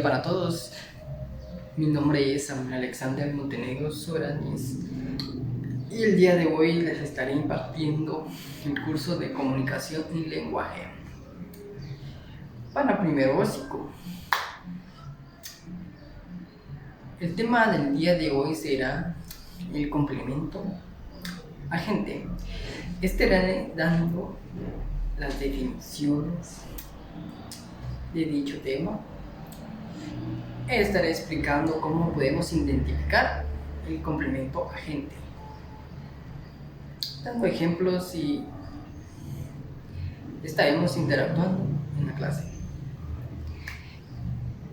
para todos. Mi nombre es Samuel Alexander Montenegro Soranis y el día de hoy les estaré impartiendo el curso de comunicación y lenguaje para primero básico. El tema del día de hoy será el complemento agente. Estaré dando las definiciones de dicho tema. Estaré explicando cómo podemos identificar el complemento agente, dando ejemplos y estaremos interactuando en la clase.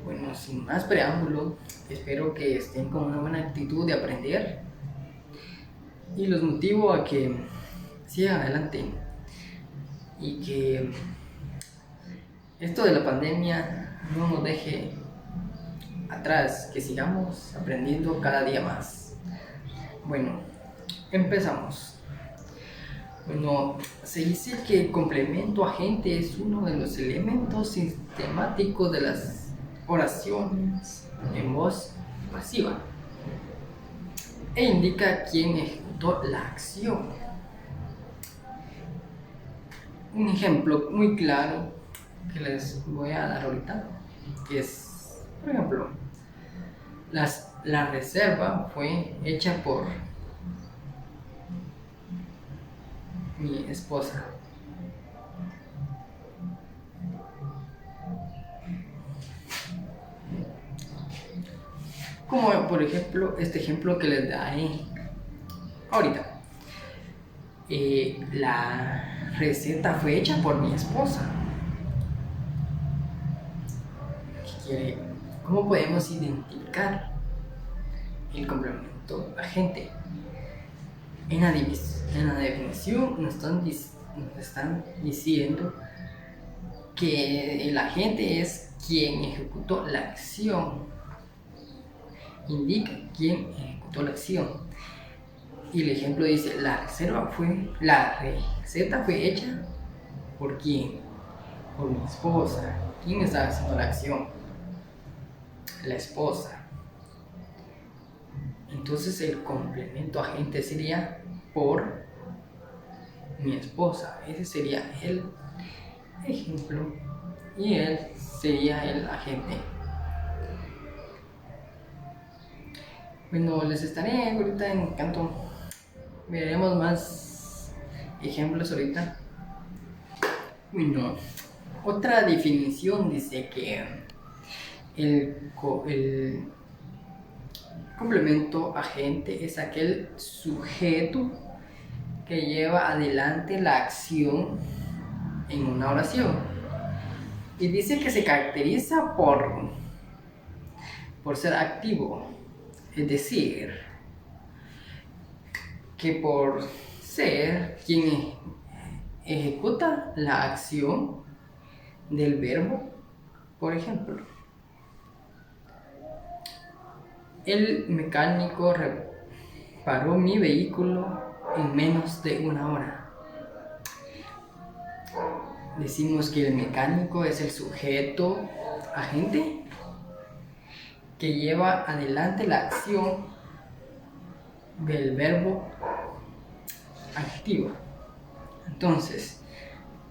Bueno, sin más preámbulo, espero que estén con una buena actitud de aprender y los motivo a que sigan adelante y que esto de la pandemia no nos deje atrás, que sigamos aprendiendo cada día más. Bueno, empezamos. Bueno, se dice que el complemento agente es uno de los elementos sistemáticos de las oraciones en voz pasiva e indica quién ejecutó la acción. Un ejemplo muy claro que les voy a dar ahorita es, por ejemplo, la reserva fue hecha por mi esposa. Como por ejemplo este ejemplo que les daré ahorita. La receta fue hecha por mi esposa. ¿Cómo podemos identificar el complemento agente? En la definición nos están diciendo que el agente es quien ejecutó la acción. Indica quién ejecutó la acción. Y el ejemplo dice, la receta fue hecha ¿por quién? Por mi esposa. ¿Quién está haciendo la acción? La esposa. Entonces el complemento agente sería por mi esposa. Ese sería el ejemplo y él sería el agente. Bueno, les estaré ahorita en canto. Veremos más ejemplos ahorita. Bueno, otra definición dice que el complemento agente es aquel sujeto que lleva adelante la acción en una oración y dice que se caracteriza por ser activo, es decir, que por ser quien ejecuta la acción del verbo. Por ejemplo, el mecánico reparó mi vehículo en menos de una hora. Decimos que el mecánico es el sujeto agente que lleva adelante la acción del verbo activo. Entonces,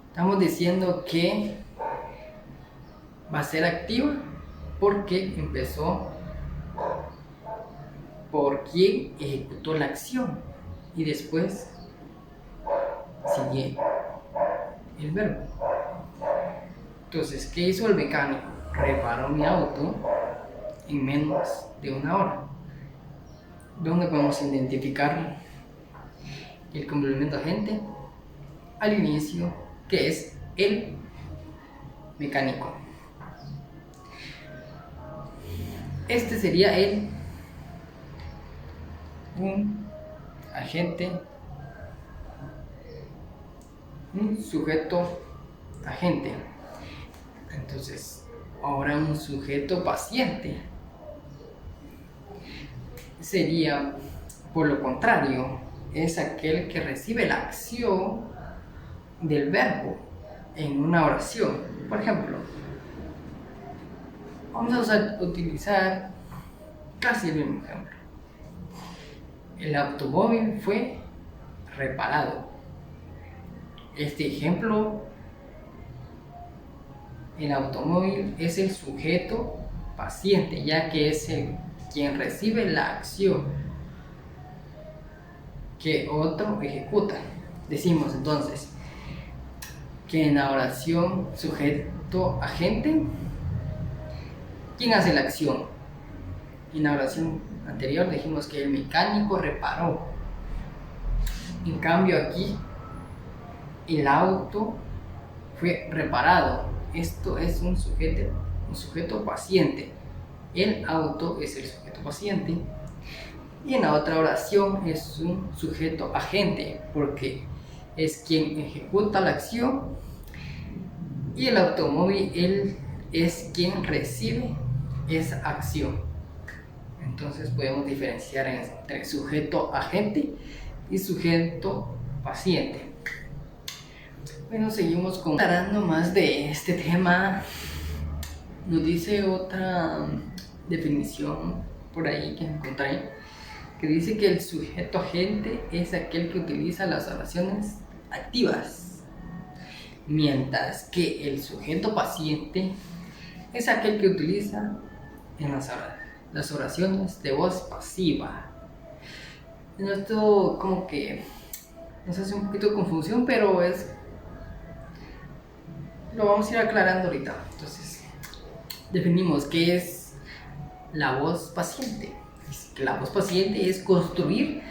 estamos diciendo que va a ser activa porque empezó por quien ejecutó la acción y después sigue el verbo. Entonces, ¿qué hizo el mecánico? Reparó mi auto en menos de una hora. ¿Dónde podemos identificar el complemento agente? Al inicio, que es el mecánico. Este sería un agente, un sujeto agente. Entonces, ahora un sujeto paciente sería, por lo contrario, es aquel que recibe la acción del verbo en una oración. Por ejemplo, Vamos a utilizar casi el mismo ejemplo. El automóvil fue reparado. Este ejemplo, el automóvil es el sujeto paciente, ya que es quien recibe la acción que otro ejecuta. Decimos entonces que en la oración sujeto-agente, ¿quién hace la acción? En la oración anterior dijimos que el mecánico reparó. En cambio aquí, el auto fue reparado. Esto es un sujeto paciente. El auto es el sujeto paciente. Y en la otra oración es un sujeto agente, porque es quien ejecuta la acción, y el automóvil él es quien recibe esa acción. Entonces podemos diferenciar entre sujeto agente y sujeto paciente. Bueno, seguimos aclarando más de este tema. Nos dice otra definición por ahí que encontré, que dice que el sujeto agente es aquel que utiliza las oraciones activas, mientras que el sujeto paciente es aquel que utiliza en las oraciones de voz pasiva. Esto como que nos hace un poquito de confusión, pero lo vamos a ir aclarando ahorita. Entonces, definimos qué es la voz paciente. La voz paciente es construir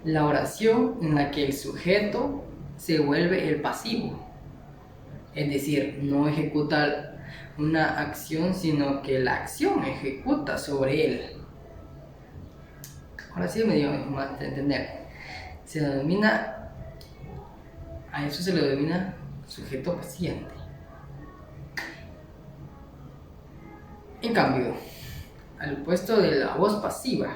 la oración en la que el sujeto se vuelve el pasivo, es decir, no ejecuta una acción, sino que la acción ejecuta sobre él. Ahora sí me dio más de entender. A eso se le denomina sujeto paciente. En cambio, al opuesto de la voz pasiva,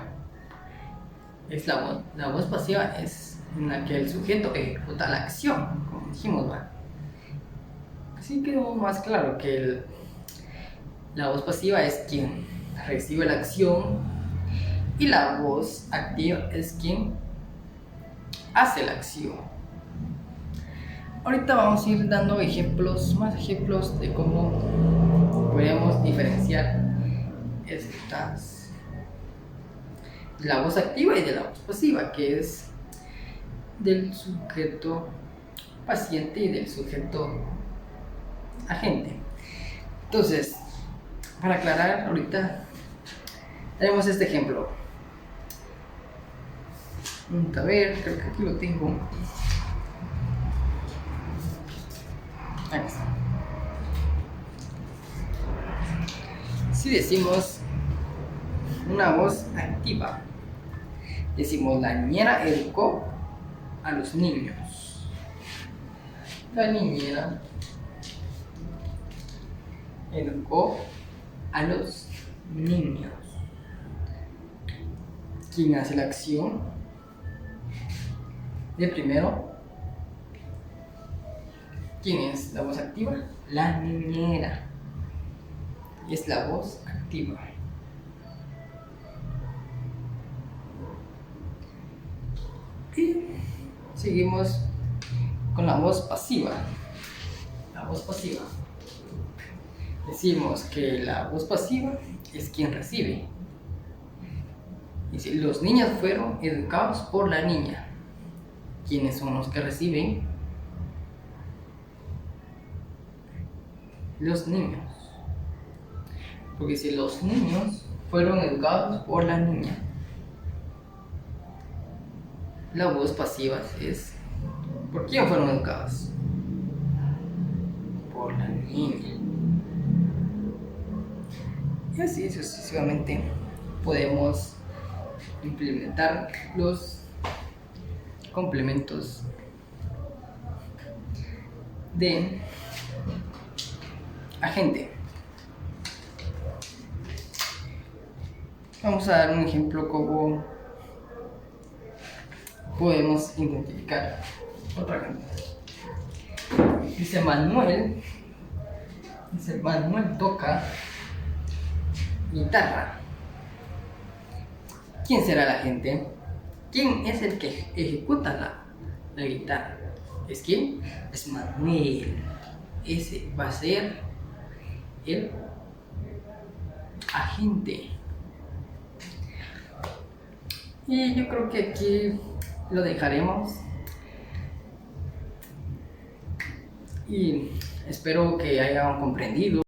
la voz pasiva es en la que el sujeto ejecuta la acción, como dijimos, ¿va? Así quedó más claro que la voz pasiva es quien recibe la acción y la voz activa es quien hace la acción. Ahorita vamos a ir dando más ejemplos de cómo podemos diferenciar de la voz activa y de la voz pasiva, que es del sujeto paciente y del sujeto agente. Entonces, para aclarar, ahorita tenemos este ejemplo. A ver, creo que aquí lo tengo. Ahí está. Si decimos una voz activa, decimos: la niñera educó a los niños. La niñera educó a los niños. ¿Quién hace la acción? De primero, ¿quién es la voz activa? La niñera. Es la voz activa. Y seguimos con la voz pasiva. La voz pasiva. Decimos que la voz pasiva es quien recibe. Dice: los niños fueron educados por la niña. ¿Quiénes son los que reciben? Los niños. Porque si los niños fueron educados por la niña, la voz pasiva es: ¿por quién fueron educados? Por la niña. Y así sucesivamente podemos implementar los complementos de agente. Vamos a dar un ejemplo cómo podemos identificar otra gente. Dice Manuel toca guitarra. ¿Quién será la gente? ¿Quién es el que ejecuta la guitarra? ¿Es quién? Es Manuel. Ese va a ser el agente. Y yo creo que aquí lo dejaremos. Y espero que hayan comprendido.